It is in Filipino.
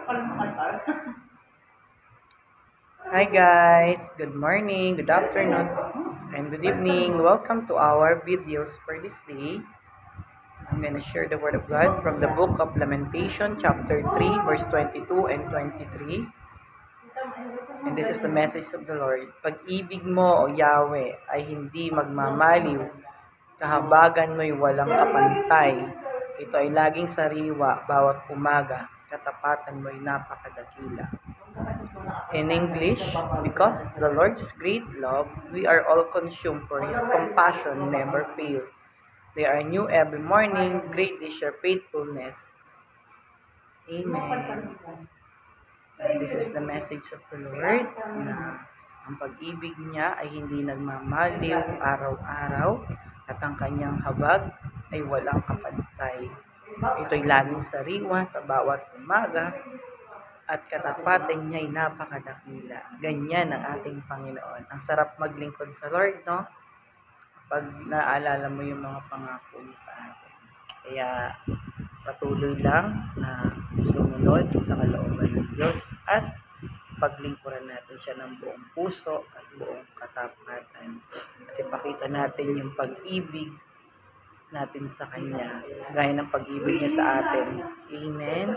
Hi guys, good morning, good afternoon, and good evening. Welcome to our videos for this day. I'm going to share the Word of God from the book of Lamentation, chapter 3, verse 22 and 23. And this is the message of the Lord. Pag-ibig mo, O Yahweh, ay hindi magmamaliw. Kahabagan mo'y walang kapantay. Ito ay laging sariwa bawat umaga. Katapatan mo'y napakadakila. In English, because the Lord's great love, we are all consumed, for His compassion never fail. They are new every morning, great is your faithfulness. Amen. This is the message of the Lord na ang pag-ibig niya ay hindi nagmamaliw araw-araw at ang kanyang habag ay walang kapantay. Ito'y laging sariwa sa bawat umaga at katapatan niya ay napakadakila. Ganyan ang ating Panginoon. Ang sarap maglingkod sa Lord, no? Pag naalala mo yung mga pangako niya sa atin. Kaya patuloy lang na sumunod sa kalooban ng Diyos at paglingkuran natin siya ng buong puso at buong katapatan. At ipakita natin yung pag-ibig natin sa Kanya, gaya ng pag-ibig niya sa atin. Amen.